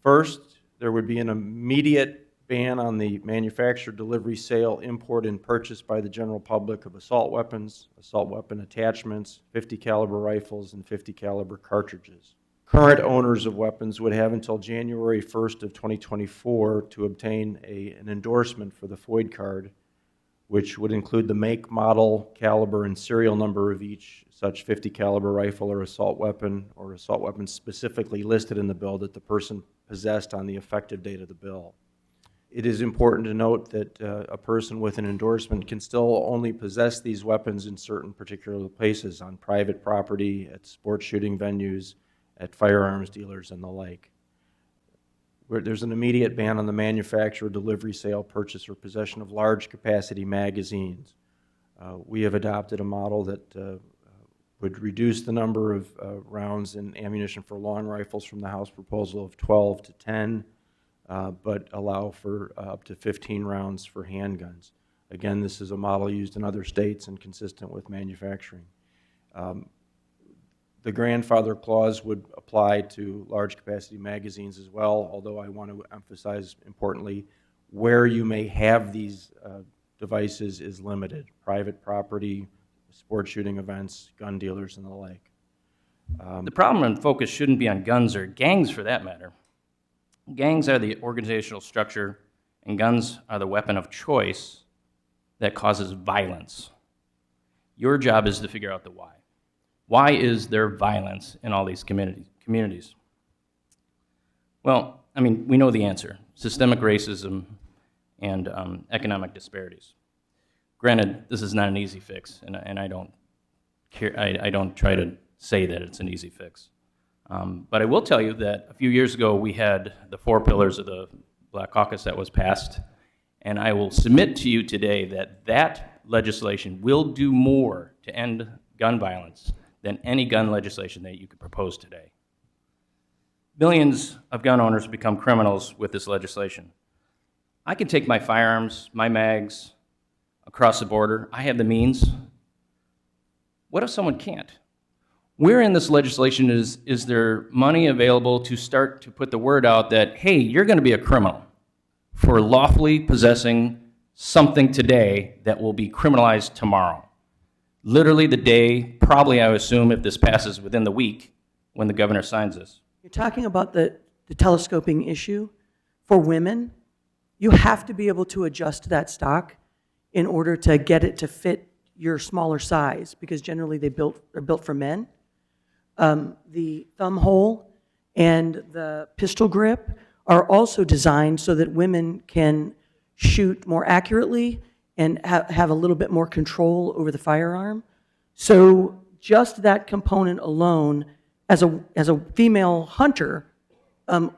First, there would be an immediate ban on the manufacture, delivery, sale, import, and purchase by the general public of assault weapons, assault weapon attachments, 50 caliber rifles, and 50 caliber cartridges. Current owners of weapons would have until January 1st of 2024 to obtain an endorsement for the FOID card, which would include the make, model, caliber, and serial number of each such 50 caliber rifle or assault weapon specifically listed in the bill that the person possessed on the effective date of the bill. It is important to note that a person with an endorsement can still only possess these weapons in certain particular places, on private property, at sports shooting venues, at firearms dealers, and the like. There's an immediate ban on the manufacture, delivery, sale, purchase, or possession of large capacity magazines. We have adopted a model that would reduce the number of rounds and ammunition for long rifles from the House proposal of 12 to 10, but allow for up to 15 rounds for handguns. Again, this is a model used in other states and consistent with manufacturing. The grandfather clause would apply to large capacity magazines as well, although I want to emphasize importantly, where you may have these devices is limited. Private property, sports shooting events, gun dealers, and the like. The problem and focus shouldn't be on guns or gangs for that matter. Gangs are the organizational structure, and guns are the weapon of choice that causes violence. Your job is to figure out the why. Why is there violence in all these communities? Well, I mean, we know the answer: systemic racism and economic disparities. Granted, this is not an easy fix, and I don't care. I don't try to say that it's an easy fix. But I will tell you that a few years ago we had the 4 pillars of the Black Caucus that was passed, and I will submit to you today that that legislation will do more to end gun violence than any gun legislation that you could propose today. Millions of gun owners become criminals with this legislation. I can take my firearms, my mags, across the border. I have the means. What if someone can't? Where in this legislation is there money available to start to put the word out that, hey, you're going to be a criminal for lawfully possessing something today that will be criminalized tomorrow? Literally the day, probably I would assume if this passes within the week when the governor signs this. You're talking about the telescoping issue. For women, you have to be able to adjust that stock in order to get it to fit your smaller size, because generally they're built for men. The thumb hole and the pistol grip are also designed so that women can shoot more accurately and have a little bit more control over the firearm. So just that component alone, as a female hunter,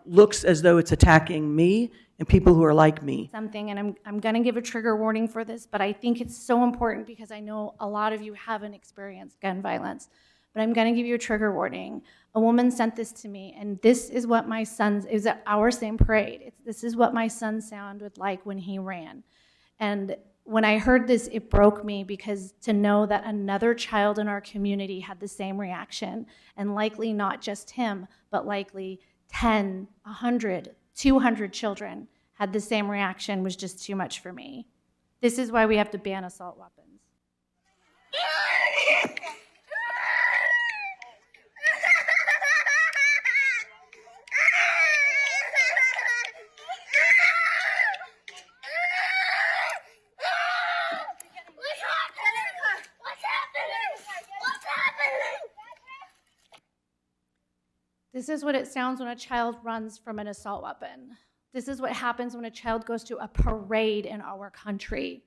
looks as though it's attacking me and people who are like me. Something, and I'm going to give a trigger warning for this, but I think it's so important because I know a lot of you haven't experienced gun violence. But I'm going to give you a trigger warning. A woman sent this to me, and this is what my son's, it was at our same parade. This is what my son sounded like when he ran. And when I heard this, it broke me, because to know that another child in our community had the same reaction, and likely not just him, but likely 10, 100, 200 children had the same reaction, was just too much for me. This is why we have to ban assault weapons. This is what it sounds when a child runs from an assault weapon. This is what happens when a child goes to a parade in our country.